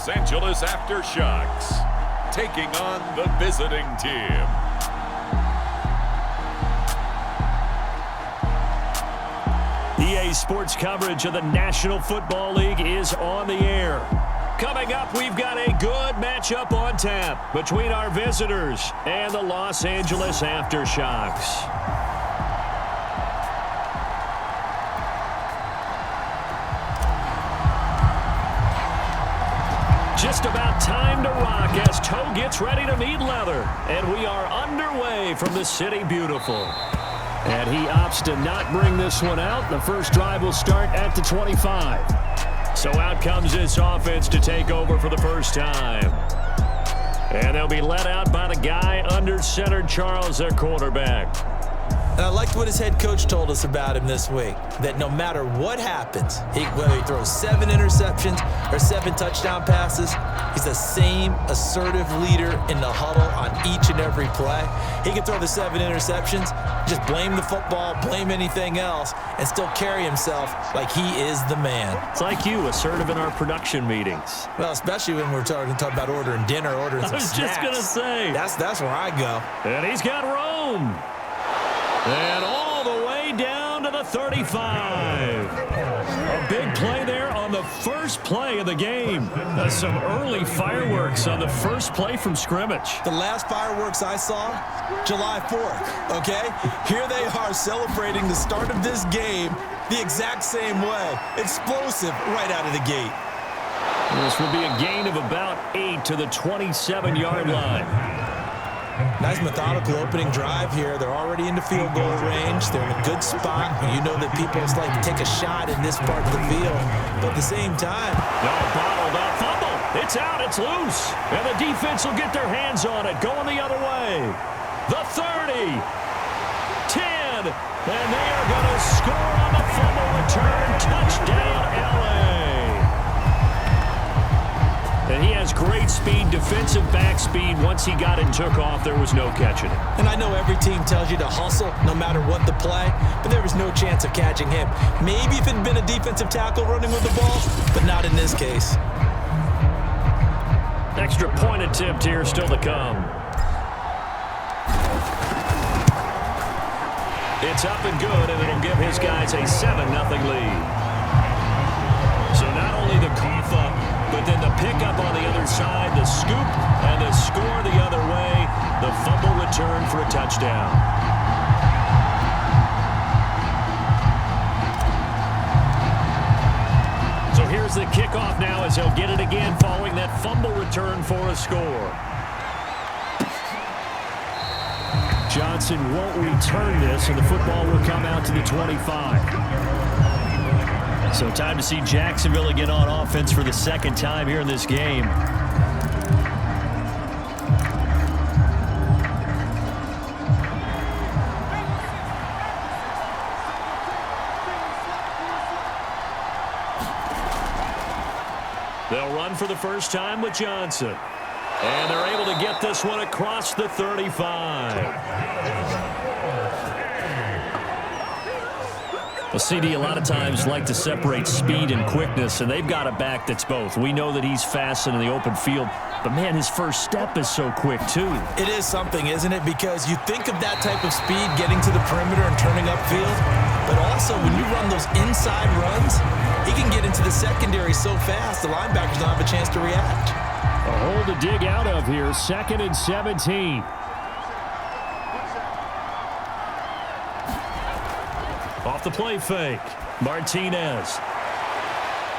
Los Angeles Aftershocks, taking on the visiting team. EA Sports coverage of the National Football League is on the air. Coming up, we've got a good matchup on tap between our visitors and the Los Angeles Aftershocks. Just about time to rock as toe gets ready to meet leather. And we are underway from the City Beautiful. And he opts to not bring this one out. The first drive will start at the 25. So out comes this offense to take over for the first time. And they'll be let out by the guy under center, Charles, their quarterback. And I liked what his head coach told us about him this week, that no matter what happens, whether he throws 7 interceptions or 7 touchdown passes, he's the same assertive leader in the huddle on each and every play. He can throw the 7 interceptions, just blame the football, blame anything else, and still carry himself like he is the man. It's like you, assertive in our production meetings. Well, especially when we're talking about ordering dinner, ordering some snacks. I was just going to say. That's where I go. And he's got Rome. And all the way down to the 35. A big play there on the first play of the game. Some early fireworks on the first play from scrimmage. The last fireworks I saw, July 4th, okay? Here they are celebrating the start of this game the exact same way. Explosive right out of the gate. This will be a gain of about 8 to the 27-yard line. Nice methodical opening drive here. They're already into field goal range. They're in a good spot. You know that people just like to take a shot in this part of the field. But at the same time, bottled up fumble. It's out. It's loose. And the defense will get their hands on it. Going the other way. The 30. 10. And they are going to score on the fumble return. Touchdown, LA. And he has great speed, defensive back speed. Once he got and took off, there was no catching it. And I know every team tells you to hustle no matter what the play, but there was no chance of catching him. Maybe if it had been a defensive tackle running with the ball, but not in this case. Extra point attempt here still to come. It's up and good, and it'll give his guys a 7-0 lead. So not only the cough up, but then the pickup on the other side, the scoop, and the score the other way, the fumble return for a touchdown. So here's the kickoff now as he'll get it again following that fumble return for a score. Johnson won't return this, and the football will come out to the 25. So time to see Jacksonville again on offense for the second time here in this game. They'll run for the first time with Johnson. And they're able to get this one across the 35. Well, CD, a lot of times like to separate speed and quickness, and they've got a back that's both. We know that he's fast in the open field, but, man, his first step is so quick, too. It is something, isn't it? Because you think of that type of speed getting to the perimeter and turning upfield, but also when you run those inside runs, he can get into the secondary so fast the linebackers don't have a chance to react. A hole to dig out of here, 2nd and 17. Off the play fake, Martinez.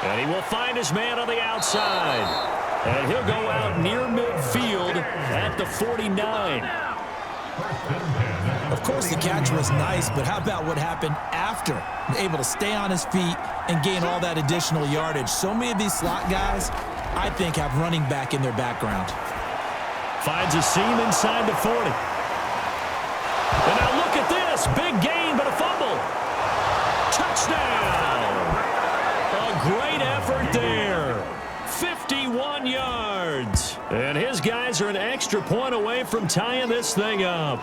And he will find his man on the outside. And he'll go out near midfield at the 49. Of course, the catch was nice, but how about what happened after? Able to stay on his feet and gain all that additional yardage. So many of these slot guys, I think, have running back in their background. Finds a seam inside the 40. And now look at this. Big gain, but a fumble. Touchdown! A great effort there. 51 yards. And his guys are an extra point away from tying this thing up.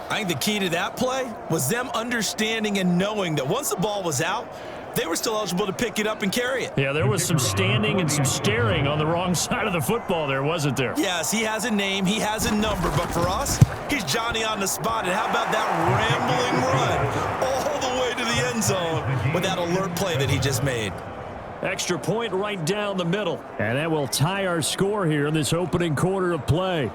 I think the key to that play was them understanding and knowing that once the ball was out, they were still eligible to pick it up and carry it. Yeah, there was some standing and some staring on the wrong side of the football there, wasn't there? Yes, he has a name, he has a number, but for us, he's Johnny on the spot. And how about that rambling run all the way to the end zone with that alert play that he just made? Extra point right down the middle. And that will tie our score here in this opening quarter of play.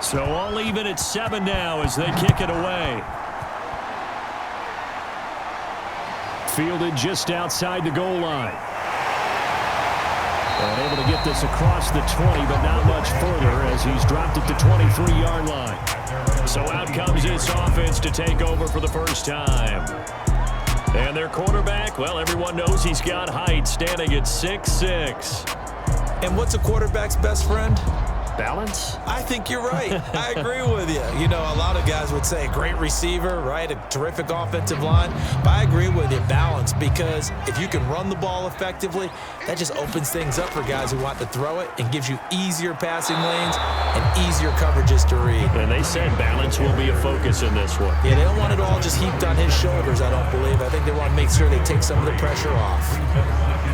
So all even at 7 now as they kick it away. Fielded just outside the goal line. And able to get this across the 20, but not much further as he's dropped at the 23-yard line. So out comes this offense to take over for the first time. And their quarterback, well, everyone knows he's got height, standing at 6'6". And what's a quarterback's best friend? Balance? I think you're right. I agree with you. You know, a lot of guys would say great receiver, right? A terrific offensive line. But I agree with you, balance, because if you can run the ball effectively, that just opens things up for guys who want to throw it and gives you easier passing lanes and easier coverages to read. And they said balance will be a focus in this one. Yeah, they don't want it all just heaped on his shoulders, I don't believe. I think they want to make sure they take some of the pressure off.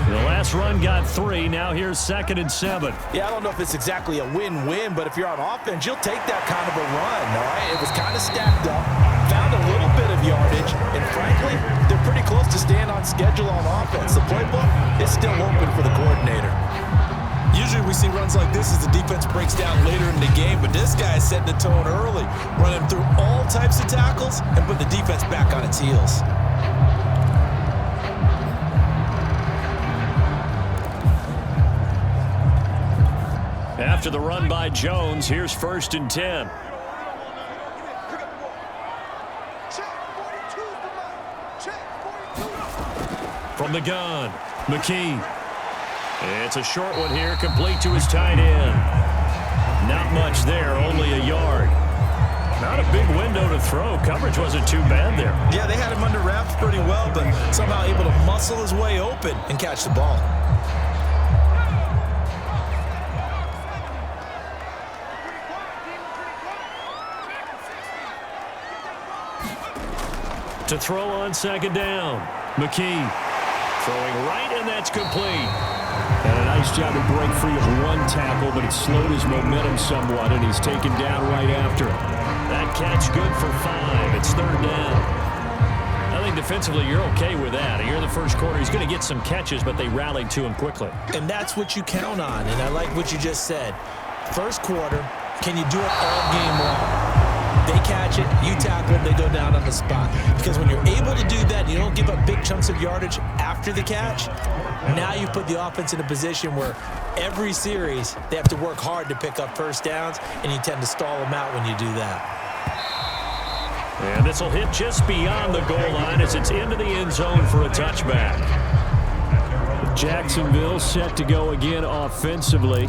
The last run got 3. Now here's 2nd and 7. Yeah, I don't know if it's exactly a win-win, but if you're on offense, you'll take that kind of a run, all right? It was kind of stacked up, found a little bit of yardage, and frankly, they're pretty close to staying on schedule on offense. The playbook is still open for the coordinator. Usually we see runs like this as the defense breaks down later in the game, but this guy is setting the tone early, running through all types of tackles and put the defense back on its heels. After the run by Jones, here's 1st and 10. From the gun, McKee. It's a short one here, complete to his tight end. Not much there, only a yard. Not a big window to throw. Coverage wasn't too bad there. Yeah, they had him under wraps pretty well, but somehow able to muscle his way open and catch the ball. To throw on 2nd down. McKee throwing right, and that's complete. And a nice job to break free of one tackle, but it slowed his momentum somewhat, and he's taken down right after it. That catch good for 5. It's 3rd down. I think defensively you're okay with that. Here in the first quarter, he's going to get some catches, but they rallied to him quickly. And that's what you count on, and I like what you just said. First quarter, can you do it all game long? They catch it, you tackle them, they go down on the spot. Because when you're able to do that, and you don't give up big chunks of yardage after the catch, now you put the offense in a position where every series they have to work hard to pick up first downs, and you tend to stall them out when you do that. And this will hit just beyond the goal line as it's into the end zone for a touchback. Jacksonville set to go again offensively.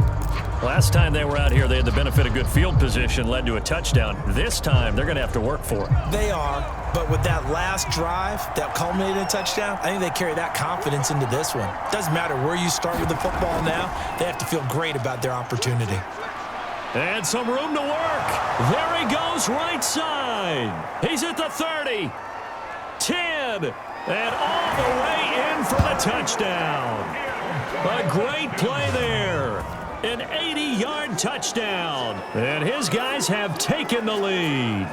Last time they were out here, they had the benefit of good field position, led to a touchdown. This time, they're going to have to work for it. They are, but with that last drive that culminated in a touchdown, I think they carry that confidence into this one. Doesn't matter where you start with the football now, they have to feel great about their opportunity. And some room to work. There he goes, right side. He's at the 30, 10, and all the way in for the touchdown. A great play there. An 80-yard touchdown. And his guys have taken the lead.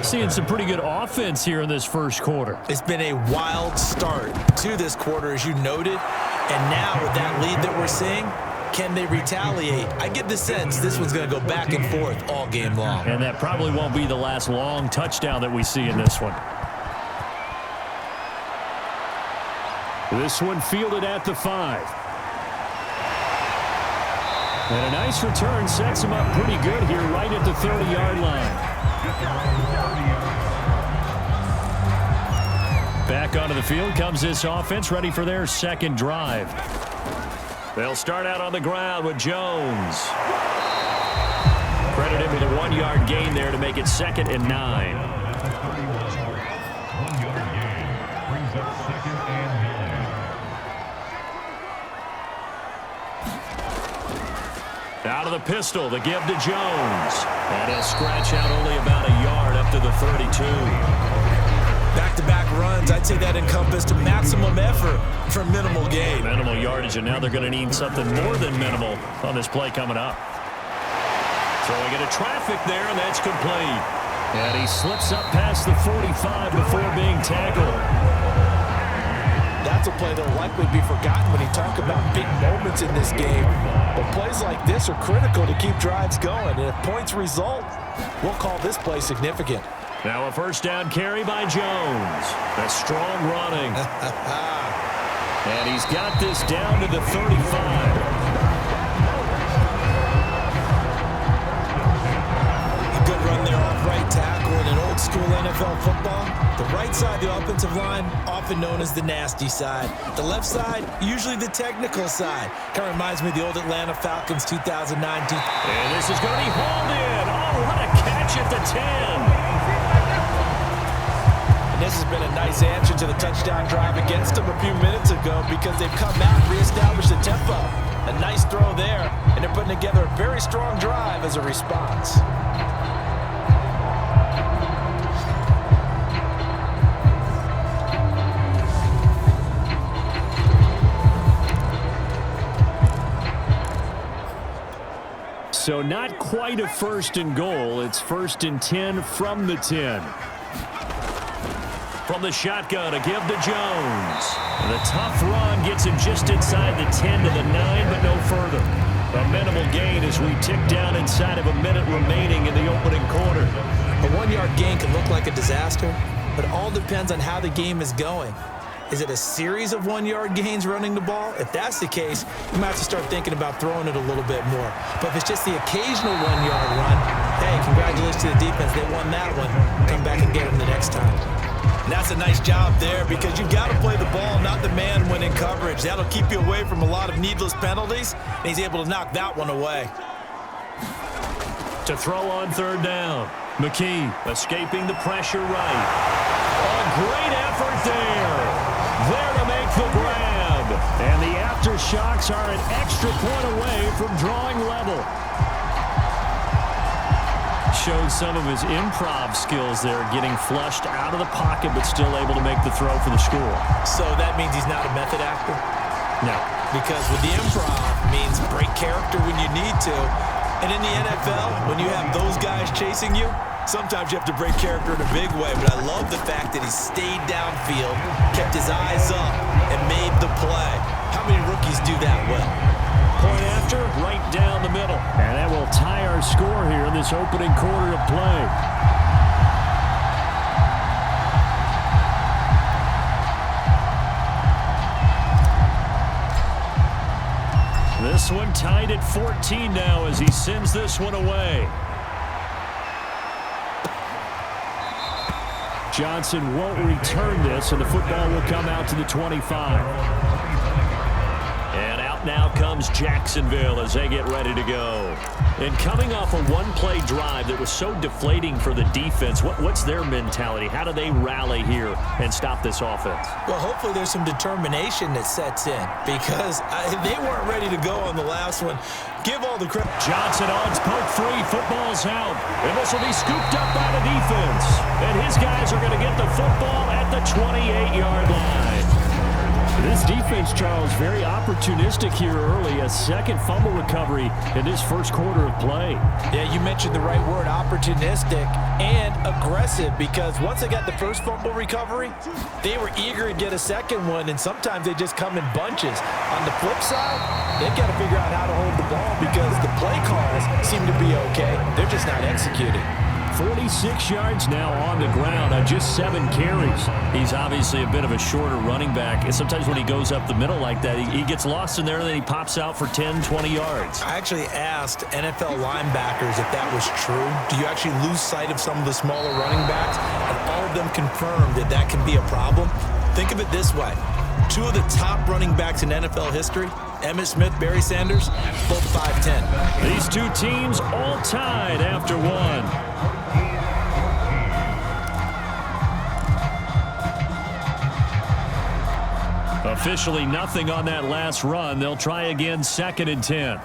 Seeing some pretty good offense here in this first quarter. It's been a wild start to this quarter, as you noted. And now with that lead that we're seeing, can they retaliate? I get the sense this one's going to go back and forth all game long. And that probably won't be the last long touchdown that we see in this one. This one fielded at the 5. And a nice return sets him up pretty good here right at the 30-yard line. Back onto the field comes this offense, ready for their second drive. They'll start out on the ground with Jones. Credit him with a 1-yard gain there to make it 2nd and 9. Out of the pistol, the give to Jones. And he'll scratch out only about a yard up to the 32. Back-to-back runs, I'd say that encompassed maximum effort for minimal gain. Minimal yardage, and now they're going to need something more than minimal on this play coming up. Throwing into traffic there, and that's complete. And he slips up past the 45 before being tackled. That's a play that will likely be forgotten when you talk about big moments in this game. But plays like this are critical to keep drives going. And if points result, we'll call this play significant. Now a first down carry by Jones. That's strong running. And he's got this down to the 35. Right tackle in an old-school NFL football. The right side of the offensive line, often known as the nasty side. The left side, usually the technical side. Kind of reminds me of the old Atlanta Falcons 2009. And this is going to be hauled in. Oh, what a catch at the 10. And this has been a nice answer to the touchdown drive against them a few minutes ago because they've come out and reestablished the tempo. A nice throw there, and they're putting together a very strong drive as a response. So not quite a first and goal. It's first and 10 from the 10. From the shotgun, a give to Jones. And the tough run gets him just inside the 10 to the 9, but no further. A minimal gain as we tick down inside of a minute remaining in the opening quarter. A 1-yard gain can look like a disaster, but it all depends on how the game is going. Is it a series of 1-yard gains running the ball? If that's the case, you might have to start thinking about throwing it a little bit more. But if it's just the occasional 1-yard run, hey, congratulations to the defense. They won that one. Come back and get them the next time. And that's a nice job there because you've got to play the ball, not the man when in coverage. That'll keep you away from a lot of needless penalties, and he's able to knock that one away. To throw on third down, McKee escaping the pressure right. A great effort there. There to make the grab. And the aftershocks are an extra point away from drawing level. Showed some of his improv skills there, getting flushed out of the pocket but still able to make the throw for the score. So that means he's not a method actor? No. Because with the improv means break character when you need to. And in the NFL, when you have those guys chasing you, sometimes you have to break character in a big way, but I love the fact that he stayed downfield, kept his eyes up, and made the play. How many rookies do that well? Point after, right down the middle. And that will tie our score here in this opening quarter of play. This one tied at 14 now as he sends this one away. Johnson won't return this, and the football will come out to the 25. And out now comes Jacksonville as they get ready to go. And coming off a one-play drive that was so deflating for the defense, what's their mentality? How do they rally here and stop this offense? Well, hopefully there's some determination that sets in because they weren't ready to go on the last one. Give all the credit. Johnson odds poke free. Football's out. And this will be scooped up by the defense. And his guys are going to get the football at the 28-yard line. This defense, Charles, very opportunistic here early. A second fumble recovery in this first quarter of play. Yeah, you mentioned the right word, opportunistic and aggressive, because once they got the first fumble recovery, they were eager to get a second one, and sometimes they just come in bunches. On the flip side, they've got to figure out how to hold the ball because the play calls seem to be okay. They're just not executing. 46 yards now on the ground on just 7 carries. He's obviously a bit of a shorter running back. And sometimes when he goes up the middle like that, he gets lost in there and then he pops out for 10, 20 yards. I actually asked NFL linebackers if that was true. Do you actually lose sight of some of the smaller running backs? And all of them confirmed that that can be a problem. Think of it this way. 2 of the top running backs in NFL history, Emmitt Smith, Barry Sanders, both 5'10". These two teams all tied after one. Officially nothing on that last run. They'll try again 2nd and 10.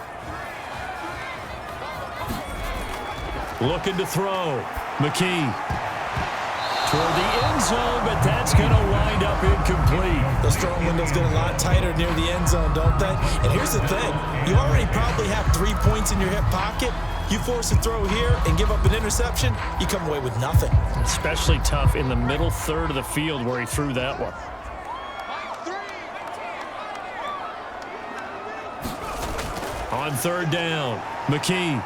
Looking to throw. McKee. Toward the end zone, but that's going to wind up incomplete. Those throwing windows get a lot tighter near the end zone, don't they? And here's the thing. You already probably have 3 points in your hip pocket. You force a throw here and give up an interception, you come away with nothing. Especially tough in the middle third of the field where he threw that one. On third down, McKee.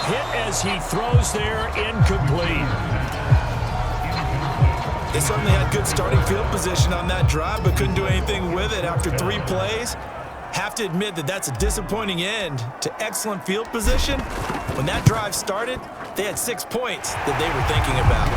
Hit as he throws there, incomplete. They certainly had good starting field position on that drive, but couldn't do anything with it after 3 plays. Have to admit that that's a disappointing end to excellent field position. When that drive started, they had 6 points that they were thinking about.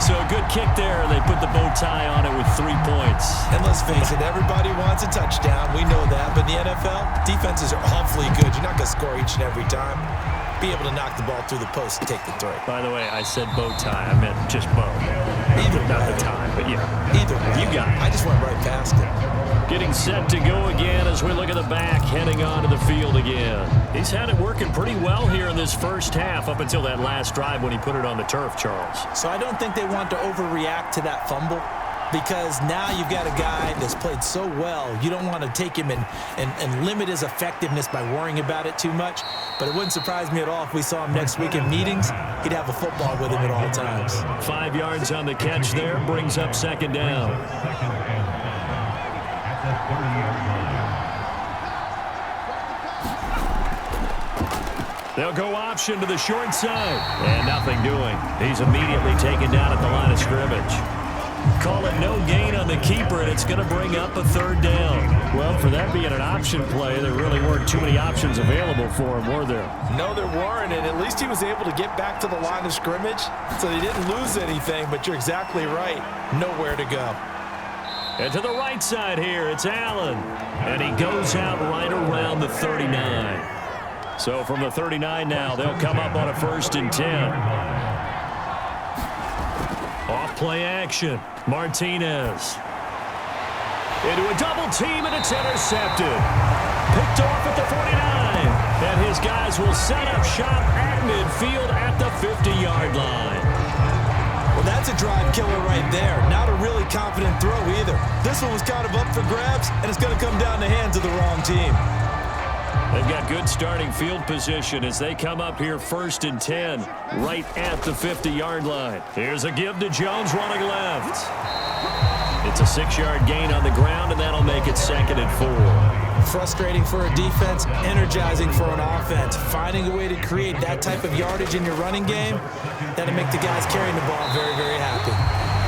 So a good kick there. They put the bow tie on it with 3 points. And let's face it, everybody wants a touchdown. We know that. But in the NFL, defenses are awfully good. You're not going to score each and every time. Be able to knock the ball through the post and take the throw. By the way, I said bow tie. I meant just bow. Either Not way. the tie, but yeah. Either way. You got it. I just went right past it. Getting set to go again as we look at the back, heading onto the field again. He's had it working pretty well here in this first half up until that last drive when he put it on the turf, Charles. So I don't think they want to overreact to that fumble, because now you've got a guy that's played so well. You don't want to take him and limit his effectiveness by worrying about it too much. But it wouldn't surprise me at all if we saw him next week in meetings. He'd have a football with him at all times. 5 yards on the catch there, brings up second down. They'll go option to the short side. And nothing doing. He's immediately taken down at the line of scrimmage. Call it no gain on the keeper, and it's going to bring up a third down. Well, for that being an option play, there really weren't too many options available for him, were there? No, there weren't, and at least he was able to get back to the line of scrimmage, so they didn't lose anything, but you're exactly right. Nowhere to go. And to the right side here, it's Allen. And he goes out right around the 39. So from the 39 now, they'll come up on a 1st and 10. Off play action. Martinez. Into a double team, and it's intercepted. Picked off at the 49. And his guys will set up shop at midfield at the 50-yard line. Well, that's a drive killer right there. Not a really confident throw either. This one was kind of up for grabs, and it's going to come down the hands of the wrong team. They've got good starting field position as they come up here 1st and 10, right at the 50-yard line. Here's a give to Jones running left. It's a 6-yard gain on the ground, and that'll make it 2nd and 4. Frustrating for a defense, energizing for an offense. Finding a way to create that type of yardage in your running game, that'll make the guys carrying the ball very, very happy.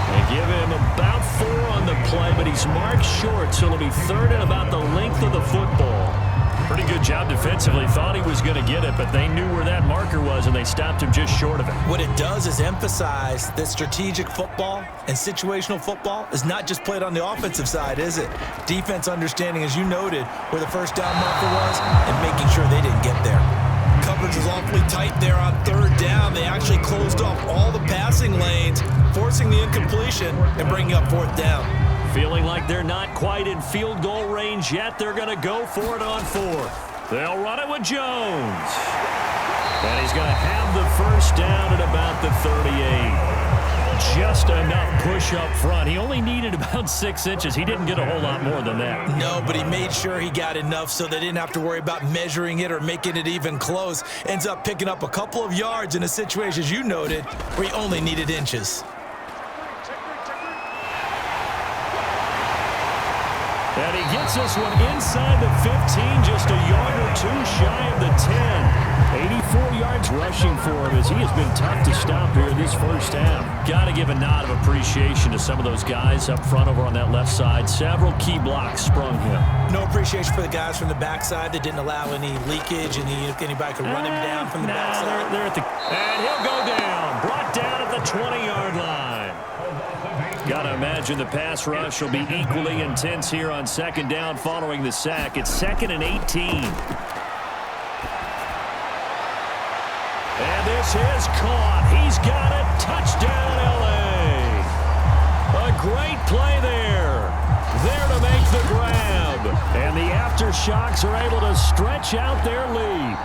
They give him about 4 on the play, but he's marked short, so it'll be 3rd and about the length of the football. Pretty good job defensively. Thought he was going to get it, but they knew where that marker was, and they stopped him just short of it. What it does is emphasize that strategic football and situational football is not just played on the offensive side, is it? Defense understanding, as you noted, where the first down marker was and making sure they didn't get there. Coverage was awfully tight there on 3rd down. They actually closed off all the passing lanes, forcing the incompletion and bringing up 4th down. Feeling like they're not quite in field goal range yet, they're going to go for it on 4th. They'll run it with Jones. And he's going to have the 1st down at about the 38. Just enough push up front. He only needed about 6 inches. He didn't get a whole lot more than that. No, but he made sure he got enough so they didn't have to worry about measuring it or making it even close. Ends up picking up a couple of yards in a situation, as you noted, where he only needed inches. And he gets this one inside the 15, just a yard or 2 shy of the 10. 84 yards rushing for him as he has been tough to stop here this first half. Got to give a nod of appreciation to some of those guys up front over on that left side. Several key blocks sprung him. No appreciation for the guys from the backside that didn't allow any leakage and anybody could run him down from the backside. They're at the, and he'll go down. Brought down at the 20-yard line. Got to imagine the pass rush will be equally intense here on 2nd down following the sack. It's 2nd and 18. And this is caught. He's got it. Touchdown, L.A. great play there. There to make the grab. And the Aftershocks are able to stretch out their lead.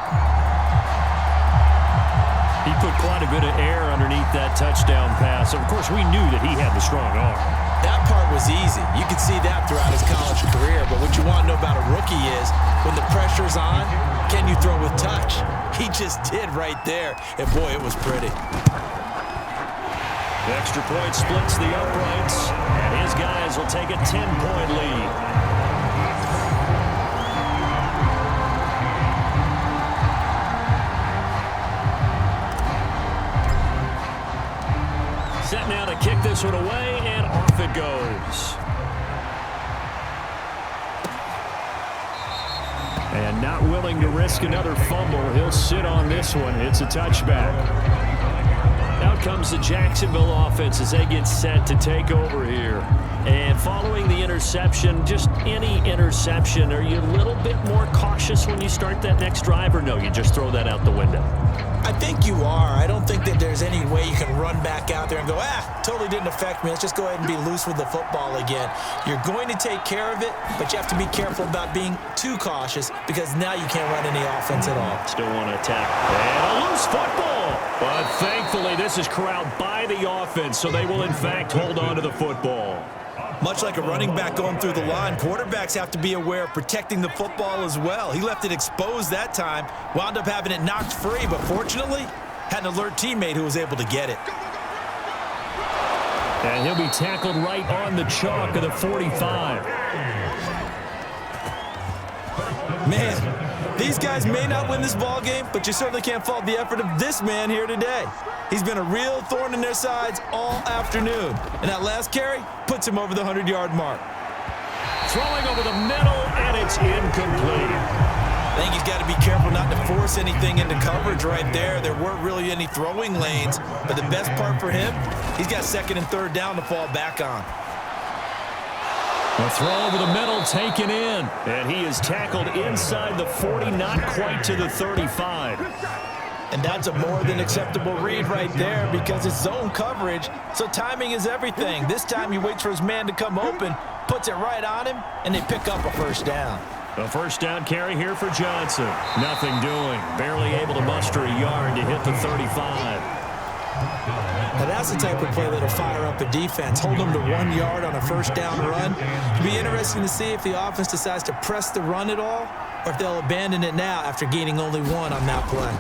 He put quite a bit of air underneath that touchdown pass. Of course, we knew that he had the strong arm. That part was easy. You could see that throughout his college career. But what you want to know about a rookie is when the pressure's on, can you throw with touch? He just did right there. And, boy, it was pretty. The extra point splits the uprights, and his guys will take a 10-point lead. Set now to kick this one away, and off it goes. And not willing to risk another fumble, he'll sit on this one. It's a touchback. Out comes the Jacksonville offense as they get set to take over here. And following the interception, just any interception, are you a little bit more cautious when you start that next drive, or no, you just throw that out the window? I think you are. I don't think that there's any way you can run back out there and go, totally didn't affect me. Let's just go ahead and be loose with the football again. You're going to take care of it, but you have to be careful about being too cautious because now you can't run any offense at all. Still want to attack. And a loose football. But thankfully, this is corralled by the offense, so they will, in fact, hold on to the football. Much like a running back going through the line, quarterbacks have to be aware of protecting the football as well. He left it exposed that time, wound up having it knocked free, but fortunately, had an alert teammate who was able to get it. And he'll be tackled right on the chalk of the 45. Man, these guys may not win this ball game, but you certainly can't fault the effort of this man here today. He's been a real thorn in their sides all afternoon. And that last carry puts him over the 100-yard mark. Throwing over the middle, and it's incomplete. I think he's got to be careful not to force anything into coverage right there. There weren't really any throwing lanes, but the best part for him, he's got second and third down to fall back on. A throw over the middle taken in, and he is tackled inside the 40, not quite to the 35. And that's a more than acceptable read right there because it's zone coverage, so timing is everything. This time he waits for his man to come open, puts it right on him, and they pick up a first down. A first down carry here for Johnson. Nothing doing. Barely able to muster a yard to hit the 35. Now that's the type of play that'll fire up a defense. Hold them to 1 yard on a first down run. It'll be interesting to see if the offense decides to press the run at all or if they'll abandon it now after gaining only one on that play.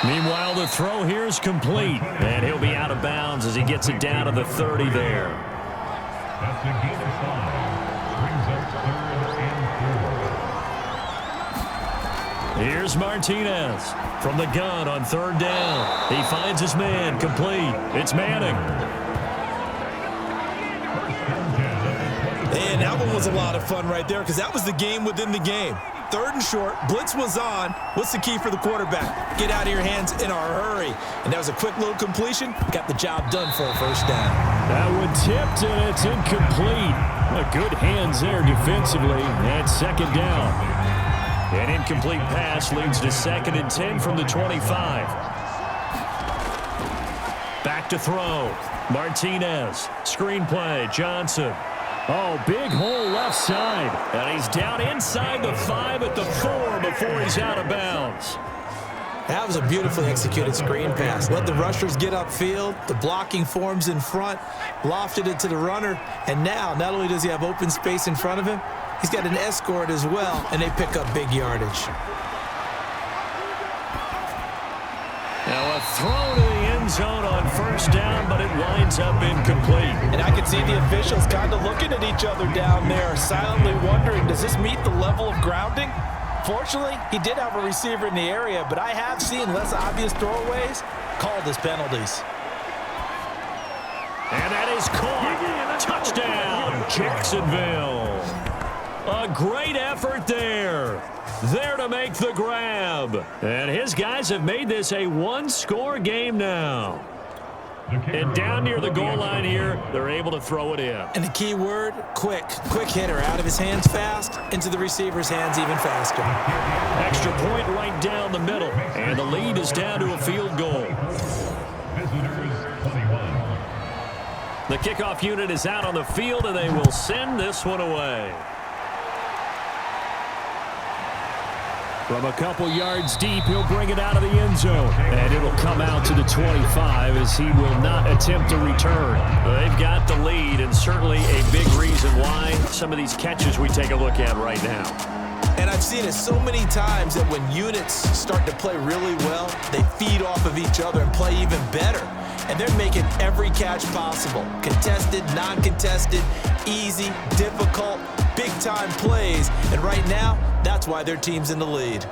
Meanwhile, the throw here is complete, and he'll be out of bounds as he gets it down to the 30 there. That's a gain of 5. Brings up 3rd and 4. Here's Martinez from the gun on 3rd down. He finds his man complete. It's Manning. And that one was a lot of fun right there because that was the game within the game. 3rd and short, blitz was on. What's the key for the quarterback? Get out of your hands in a hurry. And that was a quick little completion. Got the job done for a first down. That one tipped, and it's incomplete. Good hands there defensively at 2nd down. An incomplete pass leads to 2nd and 10 from the 25. Back to throw. Martinez. Screen play. Johnson. Oh, big hole left side. And he's down inside the 5 at the 4 before he's out of bounds. That was a beautifully executed screen pass. Let the rushers get upfield. The blocking forms in front. Lofted it to the runner. And now, not only does he have open space in front of him, he's got an escort as well, and they pick up big yardage. Now a throw to the end zone on first down, but it winds up incomplete. And I can see the officials kind of looking at each other down there, silently wondering, does this meet the level of grounding? Fortunately, he did have a receiver in the area, but I have seen less obvious throwaways called as penalties. And that is caught. Touchdown, Jacksonville. A great effort there. There to make the grab. And his guys have made this a one-score game now. And down near the goal line here, they're able to throw it in. And the key word, quick. Quick hitter. Out of his hands fast, into the receiver's hands even faster. Extra point right down the middle. And the lead is down to a field goal. Visitors 21. The kickoff unit is out on the field, and they will send this one away. From a couple yards deep, he'll bring it out of the end zone. And it'll come out to the 25 as he will not attempt to return. They've got the lead, and certainly a big reason why some of these catches we take a look at right now. And I've seen it so many times that when units start to play really well, they feed off of each other and play even better. And they're making every catch possible. Contested, non-contested, easy, difficult, big-time plays. And right now, that's why their team's in the lead.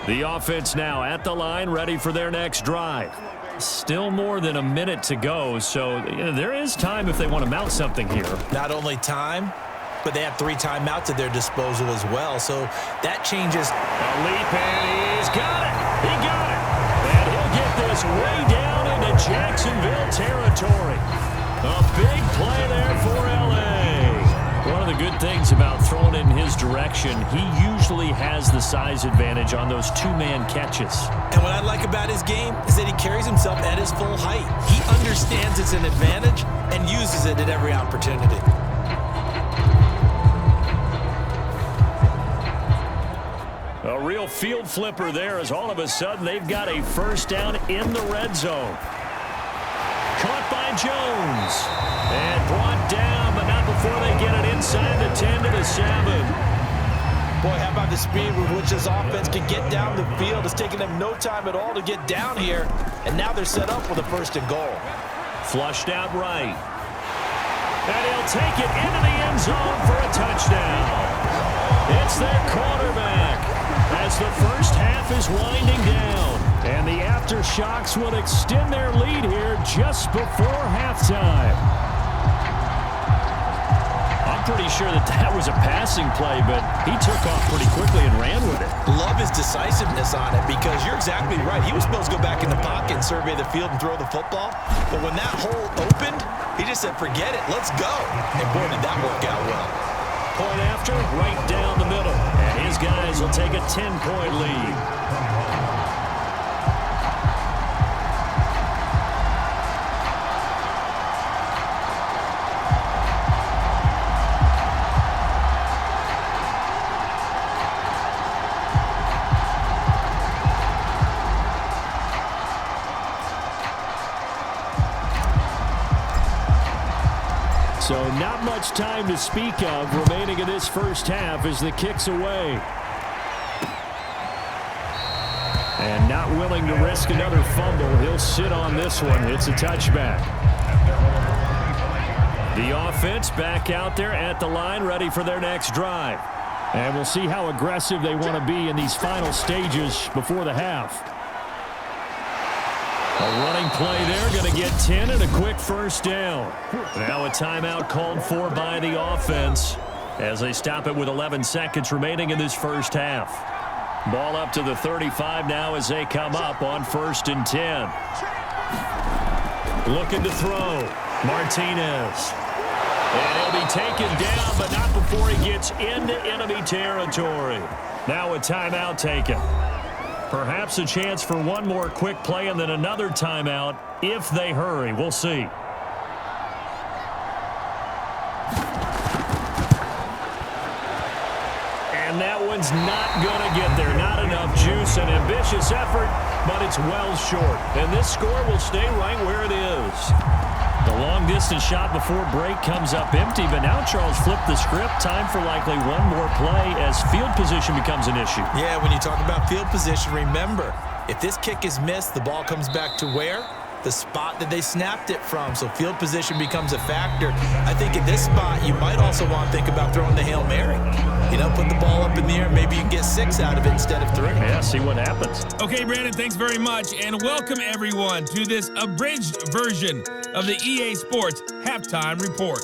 The offense now at the line, ready for their next drive. Still more than a minute to go, so there is time if they want to mount something here. Not only time, but they have 3 timeouts at their disposal as well, so that changes. A leap, and he's got it. He got it. And he'll get this way down into Jacksonville territory. A big play there for L.A. One of the good things about throwing it in his direction, he usually has the size advantage on those 2-man catches. And what I like about his game is that he carries himself at his full height. He understands it's an advantage and uses it at every opportunity. A real field flipper there as all of a sudden they've got a first down in the red zone. Caught by Jones. And brought down, but not before they get it inside the 10 to the 7. Boy, how about the speed with which this offense can get down the field? It's taking them no time at all to get down here. And now they're set up with a 1st and goal. Flushed out right. And he'll take it into the end zone for a touchdown. It's their quarterback as the first half is winding down. And the aftershocks will extend their lead here just before halftime. I'm pretty sure that was a passing play, but he took off pretty quickly and ran with it. Love his decisiveness on it because you're exactly right. He was supposed to go back in the pocket and survey the field and throw the football. But when that hole opened, he just said, forget it, let's go. And boy, did that work out well. Point after, right down the middle. And his guys will take a 10-point lead. So not much time to speak of remaining in this first half as the kick's away. And not willing to risk another fumble. He'll sit on this one. It's a touchback. The offense back out there at the line, ready for their next drive. And we'll see how aggressive they want to be in these final stages before the half. A running play there, going to get 10 and a quick first down. Now a timeout called for by the offense as they stop it with 11 seconds remaining in this first half. Ball up to the 35 now as they come up on 1st and 10. Looking to throw. Martinez. And he'll be taken down, but not before he gets into enemy territory. Now a timeout taken. Perhaps a chance for one more quick play and then another timeout if they hurry. We'll see. And that one's not going to get there. Not enough juice. An ambitious effort, but it's well short. And this score will stay right where it is. The long-distance shot before break comes up empty, but now Charles flipped the script. Time for likely one more play as field position becomes an issue. Yeah, when you talk about field position, remember, if this kick is missed, the ball comes back to where? The spot that they snapped it from. So field position becomes a factor. I think in this spot, you might also want to think about throwing the Hail Mary. You know, put the ball up in the air. Maybe you can get 6 out of it instead of 3. Yeah, see what happens. Okay, Brandon, thanks very much. And welcome, everyone, to this abridged version of the EA Sports Halftime Report.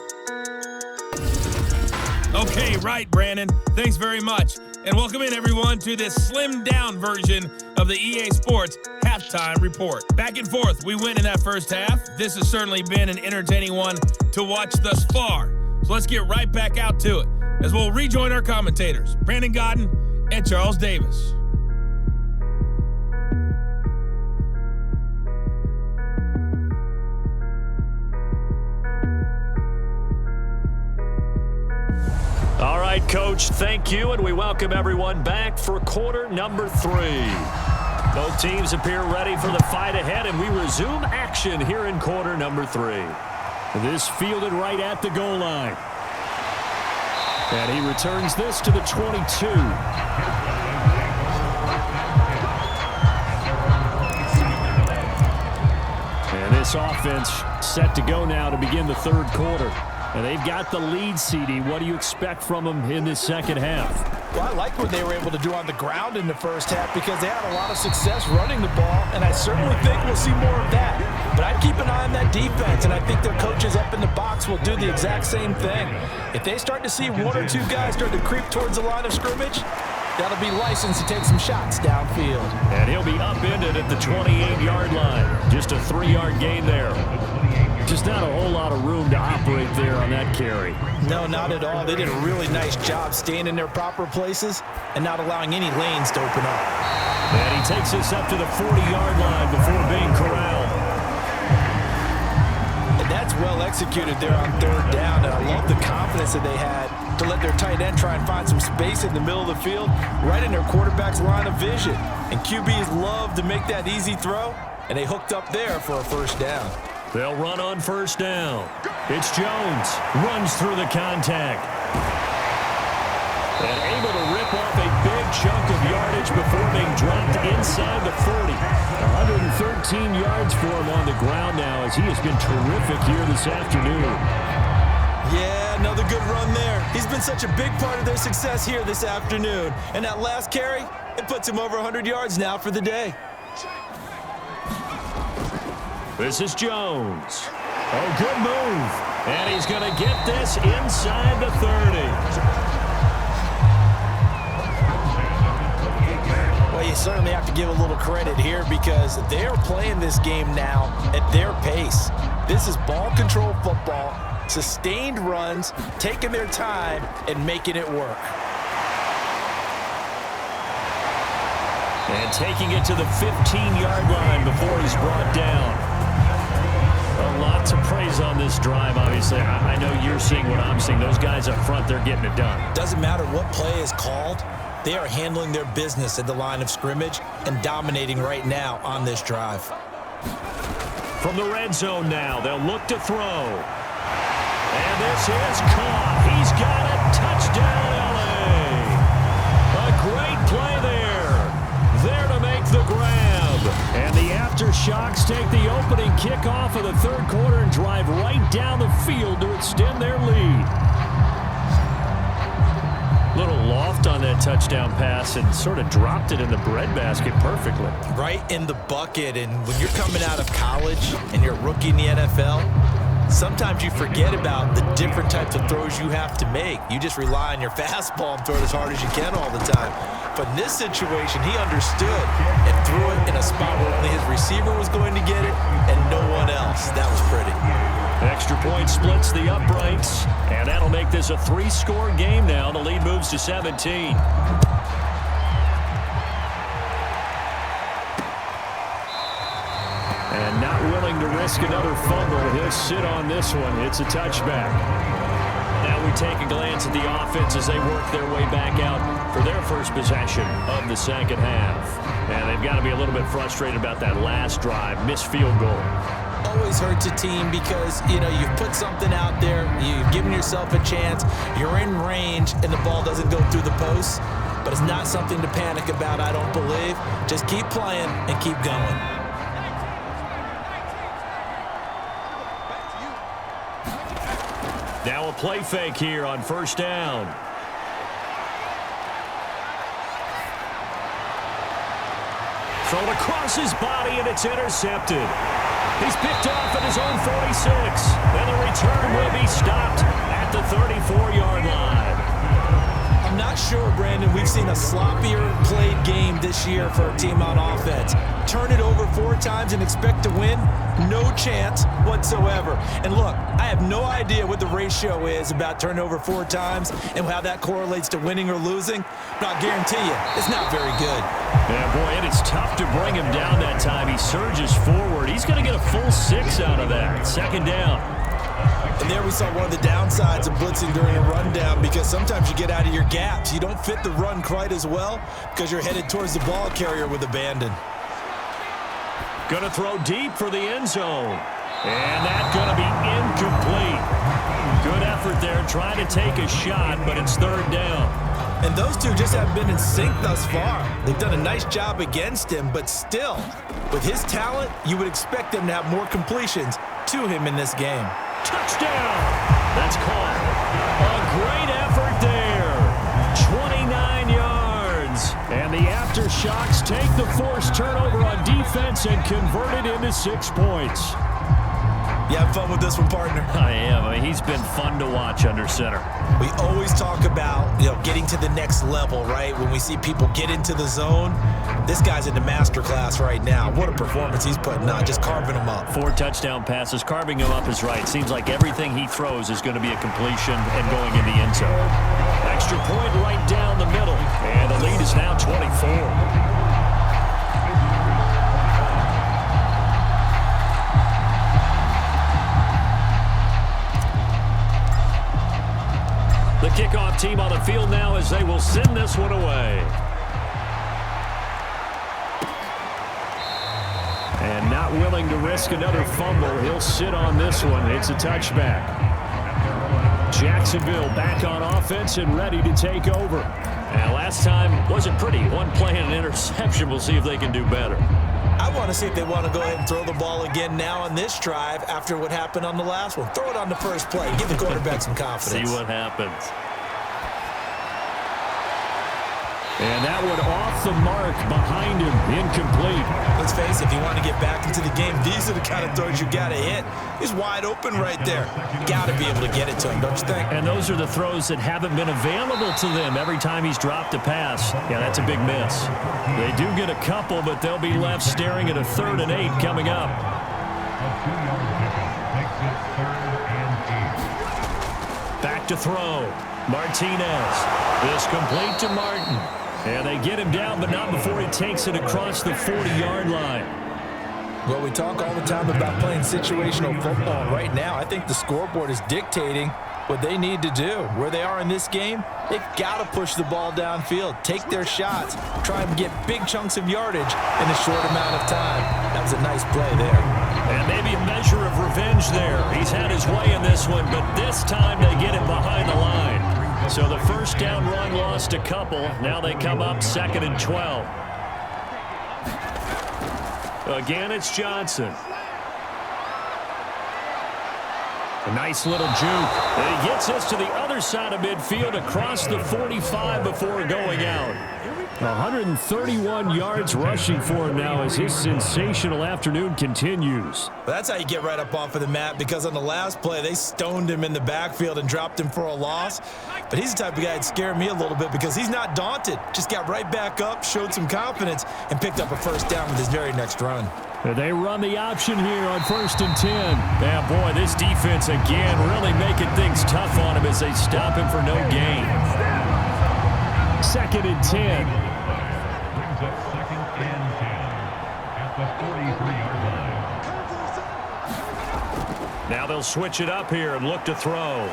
Okay, right, Brandon. Thanks very much. and welcome in everyone to this slimmed down version of the EA Sports Halftime Report. Back and forth, we win in that first half. This has certainly been an entertaining one to watch thus far. So let's get right back out to it as we'll rejoin our commentators, Brandon Godden and Charles Davis. All right, Coach, thank you, and we welcome everyone back for quarter number 3. Both teams appear ready for the fight ahead, and we resume action here in quarter number 3. This fielded right at the goal line. And he returns this to the 22. And this offense set to go now to begin the third quarter. And they've got the lead, CD. What do you expect from them in this second half? Well, I like what they were able to do on the ground in the first half because they had a lot of success running the ball, and I certainly think we'll see more of that. But I'd keep an eye on that defense, and I think their coaches up in the box will do the exact same thing. If they start to see one or two guys start to creep towards the line of scrimmage, that'll be licensed to take some shots downfield. And he'll be upended at the 28-yard line. Just a 3-yard gain there. Just not a whole lot of room to operate there on that carry. No, not at all. They did a really nice job staying in their proper places and not allowing any lanes to open up. And he takes us up to the 40-yard line before being corralled. And that's well executed there on third down. And I love the confidence that they had to let their tight end try and find some space in the middle of the field, right in their quarterback's line of vision. And QBs love to make that easy throw, and they hooked up there for a first down. They'll run on first down. It's Jones. Runs through the contact. And able to rip off a big chunk of yardage before being dropped inside the 40. 113 yards for him on the ground now as he has been terrific here this afternoon. Yeah, another good run there. He's been such a big part of their success here this afternoon. And that last carry, it puts him over 100 yards now for the day. This is Jones. Oh, good move. And he's going to get this inside the 30. Well, you certainly have to give a little credit here because they're playing this game now at their pace. This is ball control football, sustained runs, taking their time, and making it work. And taking it to the 15-yard line before he's brought down. A lot to praise on this drive, obviously. I know you're seeing what I'm seeing. Those guys up front, they're getting it done. Doesn't matter what play is called. They are handling their business at the line of scrimmage and dominating right now on this drive. From the red zone now, they'll look to throw. And this is caught. He's got it. Touchdown, LA. A great play there. There to make the grab. And the Aftershocks take the opening kickoff of the third quarter and drive right down the field to extend their lead. Little loft on that touchdown pass and sort of dropped it in the breadbasket perfectly. Right in the bucket, and when you're coming out of college and you're a rookie in the NFL, sometimes you forget about the different types of throws you have to make. You just rely on your fastball and throw it as hard as you can all the time. But in this situation, he understood and threw it in a spot where only his receiver was going to get it and no one else. That was pretty. Extra point splits the uprights, and that'll make this a 3-score game now. The lead moves to 17. And not willing to risk another fumble. He'll sit on this one. It's a touchback. Now we take a glance at the offense as they work their way back out for their first possession of the second half. And they've got to be a little bit frustrated about that last drive, missed field goal. Always hurts a team because, you've put something out there, you've given yourself a chance, you're in range, and the ball doesn't go through the posts. But it's not something to panic about, I don't believe. Just keep playing and keep going. Now a play fake here on first down. Thrown across his body, and it's intercepted. He's picked off at his own 46. And the return will be stopped at the 34-yard line. I'm not not sure, Brandon, we've seen a sloppier played game this year for a team on offense. Turn it over 4 times and expect to win? No chance whatsoever. And look, I have no idea what the ratio is about turning over 4 times and how that correlates to winning or losing, but I'll guarantee you, it's not very good. Yeah, boy, and it's tough to bring him down that time. He surges forward. He's going to get a full 6 out of that. 2nd down. And there we saw one of the downsides of blitzing during a rundown, because sometimes you get out of your gaps. You don't fit the run quite as well because you're headed towards the ball carrier with abandon. Going to throw deep for the end zone. And that's going to be incomplete. Good effort there trying to take a shot, but it's 3rd down. And those two just haven't been in sync thus far. They've done a nice job against him, but still, with his talent, you would expect them to have more completions to him in this game. Touchdown! That's caught. A great effort there. 29 yards. And the Aftershocks take the forced turnover on defense and convert it into 6 points. You having fun with this one, partner? I am. I mean, he's been fun to watch under center. We always talk about, getting to the next level, right? When we see people get into the zone, this guy's in the master class right now. What a performance he's putting on, just carving them up. 4 touchdown passes. Carving him up is right. Seems like everything he throws is going to be a completion and going in the end zone. Extra point right down the middle. And the lead is now 24. The kickoff team on the field now as they will send this one away. And not willing to risk another fumble. He'll sit on this one. It's a touchback. Jacksonville back on offense and ready to take over. And last time wasn't pretty. 1 play and an interception. We'll see if they can do better. I want to see if they want to go ahead and throw the ball again now on this drive after what happened on the last one. Throw it on the first play. Give the quarterback some confidence. See what happens. And that one off the mark behind him. Incomplete. Let's face it, if you want to get back into the game, these are the kind of throws you got to hit. He's wide open right there. Got to be able to get it to him, don't you think? And those are the throws that haven't been available to them every time he's dropped a pass. Yeah, that's a big miss. They do get a couple, but they'll be left staring at a 3rd and 8 coming up. A 2-yard pickup makes it 3rd and 8. Back to throw. Martinez. This complete to Martin. And they get him down, but not before he takes it across the 40-yard line. Well, we talk all the time about playing situational football. Right now, I think the scoreboard is dictating what they need to do. Where they are in this game, they've got to push the ball downfield, take their shots, try and get big chunks of yardage in a short amount of time. That was a nice play there. And maybe a measure of revenge there. He's had his way in this one, but this time they get him behind the line. So the first down run lost a couple. Now they come up 2nd and 12. Again, it's Johnson. A nice little juke. And he gets us to the other side of midfield across the 45 before going out. 131 yards rushing for him now as his sensational afternoon continues. Well, that's how you get right up off of the mat, because on the last play, they stoned him in the backfield and dropped him for a loss. But he's the type of guy that scared me a little bit because he's not daunted. Just got right back up, showed some confidence, and picked up a 1st down with his very next run. They run the option here on 1st and 10. Yeah, boy, this defense again really making things tough on him as they stop him for no gain. 2nd and 10. Brings up 2nd and 10 at the 43-yard line. Now they'll switch it up here and look to throw.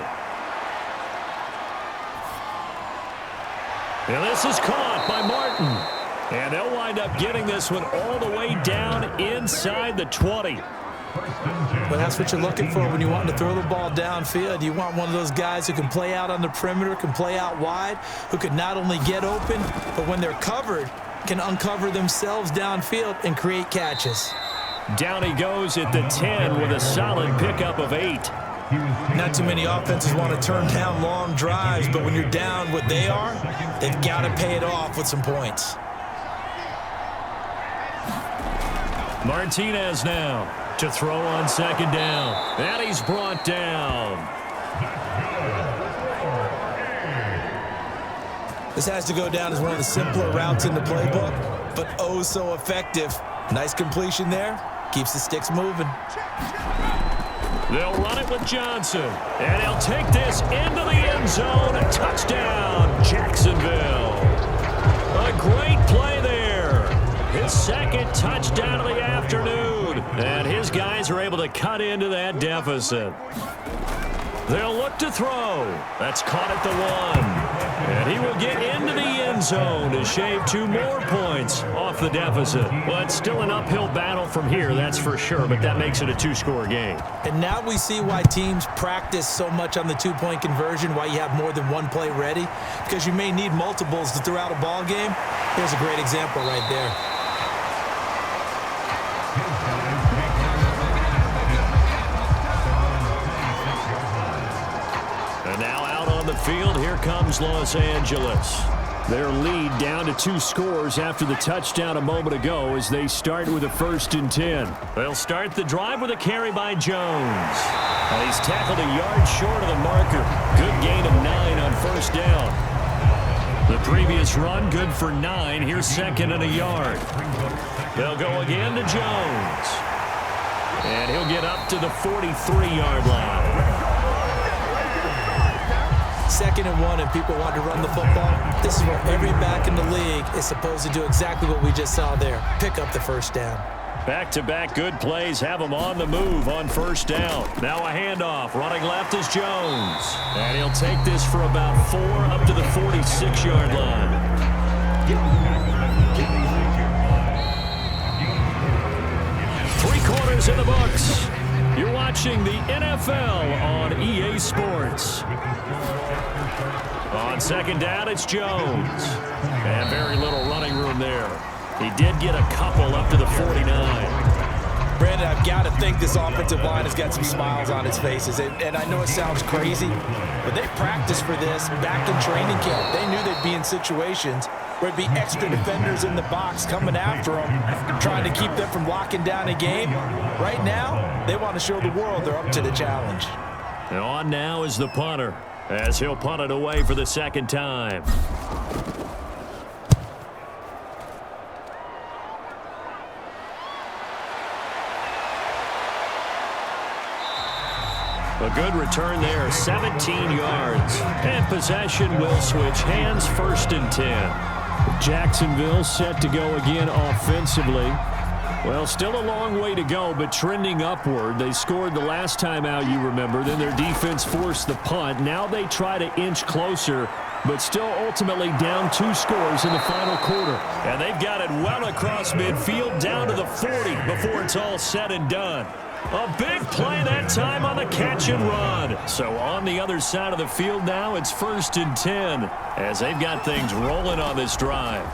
And this is caught by Martin. And they'll wind up getting this one all the way down inside the 20. Well, that's what you're looking for when you want to throw the ball downfield. You want one of those guys who can play out on the perimeter, can play out wide, who can not only get open, but when they're covered, can uncover themselves downfield and create catches. Down he goes at the 10 with a solid pickup of 8. Not too many offenses want to turn down long drives, but when you're down what they are, they've got to pay it off with some points. Martinez now to throw on 2nd down. And he's brought down. This has to go down as one of the simpler routes in the playbook, but oh so effective. Nice completion there. Keeps the sticks moving. They'll run it with Johnson, and he'll take this into the end zone. A touchdown, Jacksonville. A great play there. His second touchdown of the afternoon, and his guys are able to cut into that deficit. They'll look to throw. That's caught at the 1. And he will get into the end zone to shave 2 more points off the deficit. Well, it's still an uphill battle from here, that's for sure, but that makes it a 2-score game. And now we see why teams practice so much on the 2-point conversion, why you have more than one play ready, because you may need multiples to throw out a ball game. Here's a great example right there. And now out on the field, here comes Los Angeles. Their lead down to 2 scores after the touchdown a moment ago as they start with a 1st and 10. They'll start the drive with a carry by Jones. He's tackled a yard short of the marker. Good gain of 9 on 1st down. The previous run, good for 9. Here's 2nd and a yard. They'll go again to Jones. And he'll get up to the 43-yard line. 2nd and 1, and people want to run the football. This is where every back in the league is supposed to do exactly what we just saw there. Pick up the 1st down. Back-to-back good plays have them on the move on 1st down. Now a handoff. Running left is Jones. And he'll take this for about 4 up to the 46-yard line. 3 quarters in the books. You're watching the NFL on EA Sports. On 2nd down, it's Jones. And very little running room there. He did get a couple up to the 49. Brandon, I've got to think this offensive line has got some smiles on its faces. And I know it sounds crazy, but they practiced for this back in training camp. They knew they'd be in situations where it'd be extra defenders in the box coming after them, trying to keep them from locking down a game. Right now, they want to show the world they're up to the challenge. And on now is the punter, as he'll punt it away for the 2nd time. A good return there, 17 yards. And possession will switch hands, 1st and 10. Jacksonville set to go again offensively. Well, still a long way to go, but trending upward. They scored the last time out, you remember. Then their defense forced the punt. Now they try to inch closer, but still ultimately down 2 scores in the final quarter. And they've got it well across midfield, down to the 40 before it's all said and done. A big play that time on the catch and run. So on the other side of the field now, it's 1st and 10 as they've got things rolling on this drive.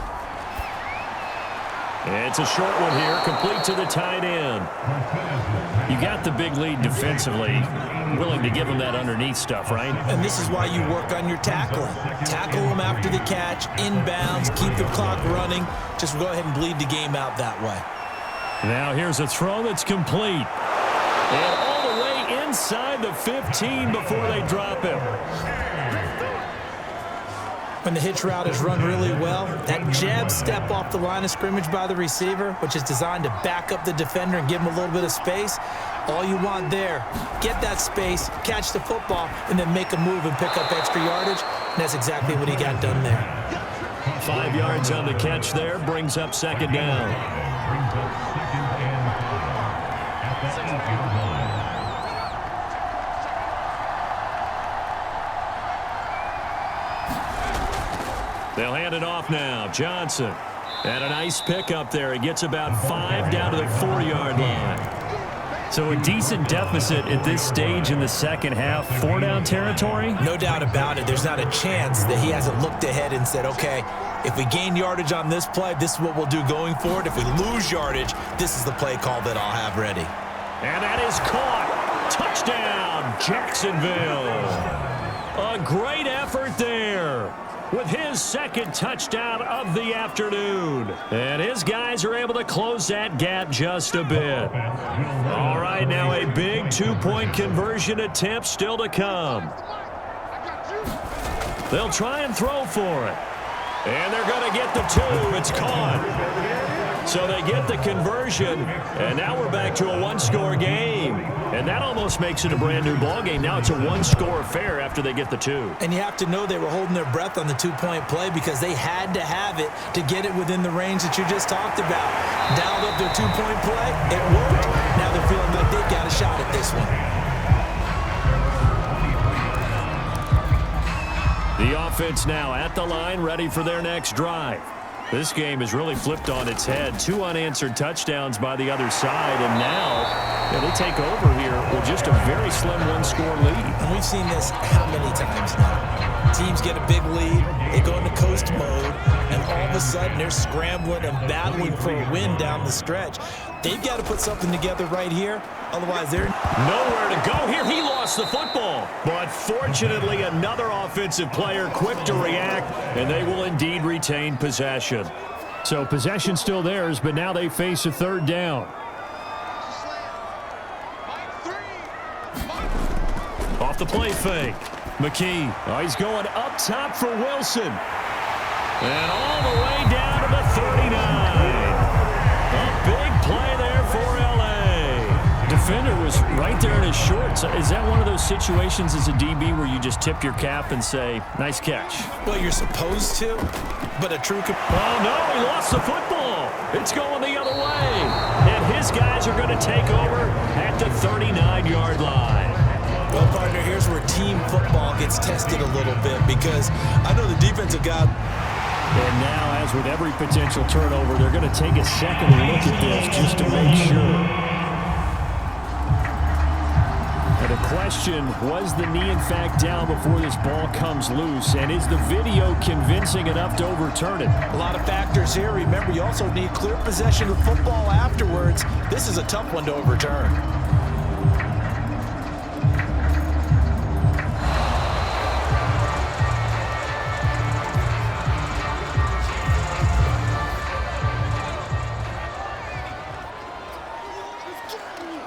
It's a short one here, complete to the tight end. You got the big lead defensively, willing to give them that underneath stuff, right? And this is why you work on your tackling. Tackle them after the catch, inbounds, keep the clock running. Just go ahead and bleed the game out that way. Now here's a throw that's complete. And all the way inside the 15 before they drop him. When the hitch route is run really well, that jab step off the line of scrimmage by the receiver, which is designed to back up the defender and give him a little bit of space, all you want there, get that space, catch the football, and then make a move and pick up extra yardage, and that's exactly what he got done there. 5 yards on the catch there, brings up 2nd down. Brings up 2nd and 5 at the 8-yard line. They'll hand it off now. Johnson. And a nice pickup there. He gets about 5 down to the 4-yard line. So a decent deficit at this stage in the 2nd half. 4-down territory? No doubt about it. There's not a chance that he hasn't looked ahead and said, okay, if we gain yardage on this play, this is what we'll do going forward. If we lose yardage, this is the play call that I'll have ready. And that is caught. Touchdown, Jacksonville. A great effort there with his 2nd touchdown of the afternoon. And his guys are able to close that gap just a bit. All right, now a big 2-point conversion attempt still to come. They'll try and throw for it. And they're going to get the 2. It's caught. So they get the conversion, and now we're back to a one-score game. And that almost makes it a brand-new ball game. Now it's a one-score affair after they get the 2. And you have to know they were holding their breath on the two-point play because they had to have it to get it within the range that you just talked about. Dialed up their two-point play. It worked. Now they're feeling like they've got a shot at this one. The offense now at the line, ready for their next drive. This game is really flipped on its head. 2 unanswered touchdowns by the other side, and now they take over here with just a very slim one-score lead. And we've seen this how many times now? Teams get a big lead, they go into coast mode, and all of a sudden they're scrambling and battling for a win down the stretch. They've got to put something together right here, otherwise they're nowhere to go here. He lost the football, but fortunately another offensive player quick to react, and they will indeed retain possession. So possession still theirs, but now they face a third down. Off the play fake. McKee, he's going up top for Wilson. And all the way down to the 39. A big play there for L.A. Defender was right there in his shorts. Is that one of those situations as a DB where you just tip your cap and say, nice catch? Well, you're supposed to, but a true... Oh, no, he lost the football. It's going the other way. And his guys are going to take over at the 39-yard line. Well, partner, here's where team football gets tested a little bit because I know the defensive guy. And now, as with every potential turnover, they're going to take a second look at this just to make sure. And the question, was the knee in fact down before this ball comes loose? And is the video convincing enough to overturn it? A lot of factors here. Remember, you also need clear possession of the football afterwards. This is a tough one to overturn.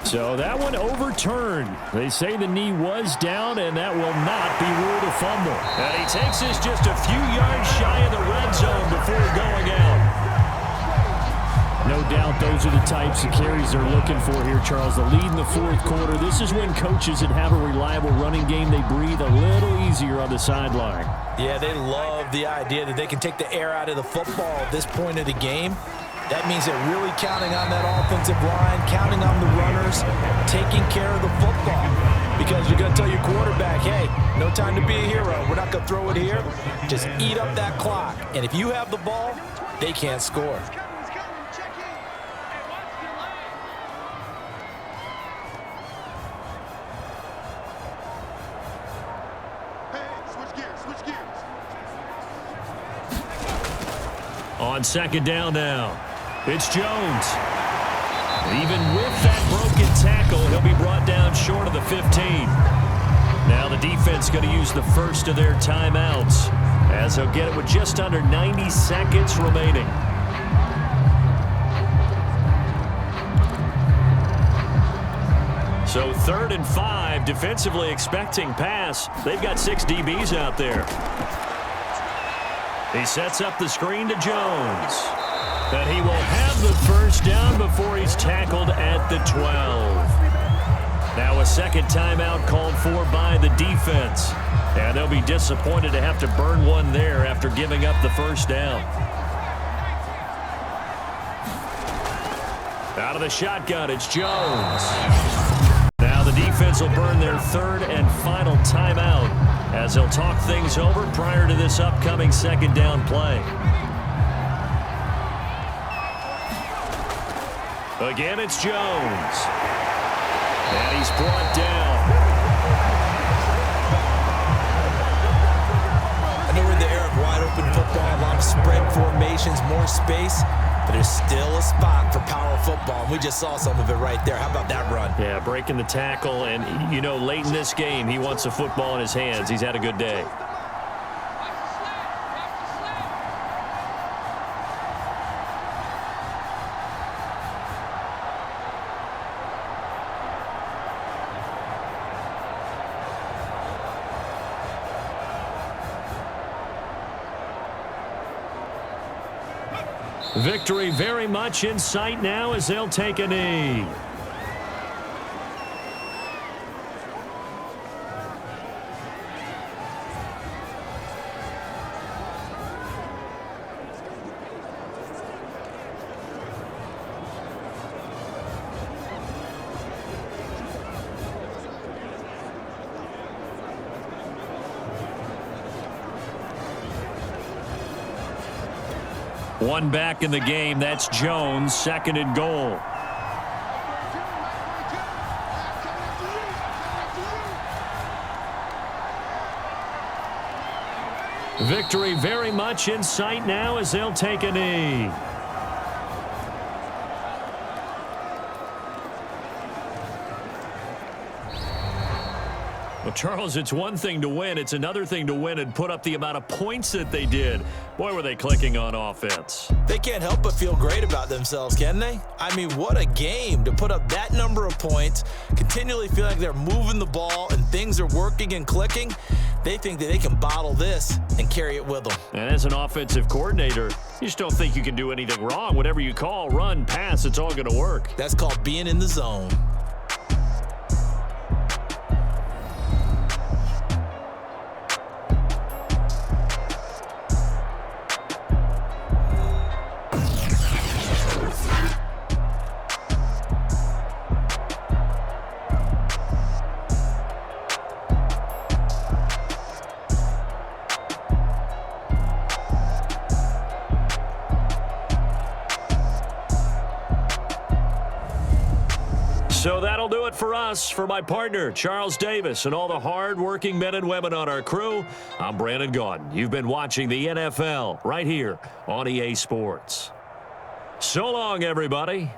So that one overturned. They say the knee was down, and that will not be ruled a fumble. And he takes this just a few yards shy of the red zone before going out. No doubt those are the types of carries they're looking for here, Charles. The lead in the fourth quarter. This is when coaches that have a reliable running game, they breathe a little easier on the sideline. Yeah, they love the idea that they can take the air out of the football at this point of the game. That means they're really counting on that offensive line, counting on the runners, taking care of the football. Because you're going to tell your quarterback, hey, no time to be a hero. We're not going to throw it here. Just eat up that clock. And if you have the ball, they can't score. On second down now. It's Jones. Even with that broken tackle, he'll be brought down short of the 15. Now the defense going to use the first of their timeouts as they'll get it with just under 90 seconds remaining. So 3rd and 5, defensively expecting pass. They've got 6 DBs out there. He sets up the screen to Jones. And he will have the first down before he's tackled at the 12. Now a second timeout called for by the defense. And they'll be disappointed to have to burn one there after giving up the first down. Out of the shotgun, it's Jones. Now the defense will burn their 3rd and final timeout as they'll talk things over prior to this upcoming second down play. Again, it's Jones. And he's brought down. I know we're in the era of wide open football, a lot of spread formations, more space, but there's still a spot for power football. And we just saw some of it right there. How about that run? Yeah, breaking the tackle. And, you know, late in this game, he wants the football in his hands. He's had a good day. Victory very much in sight now as they'll take a knee. One back in the game. That's Jones, second and goal. Victory very much in sight now as they'll take a knee. Well, Charles, it's one thing to win. It's another thing to win and put up the amount of points that they did. Boy, were they clicking on offense. They can't help but feel great about themselves, can they? I mean, what a game to put up that number of points, continually feel like they're moving the ball and things are working and clicking. They think that they can bottle this and carry it with them. And as an offensive coordinator, you just don't think you can do anything wrong. Whatever you call, run, pass, it's all going to work. That's called being in the zone. So that'll do it for us. For my partner, Charles Davis, and all the hard-working men and women on our crew, I'm Brandon Gaudin. You've been watching the NFL right here on EA Sports. So long, everybody.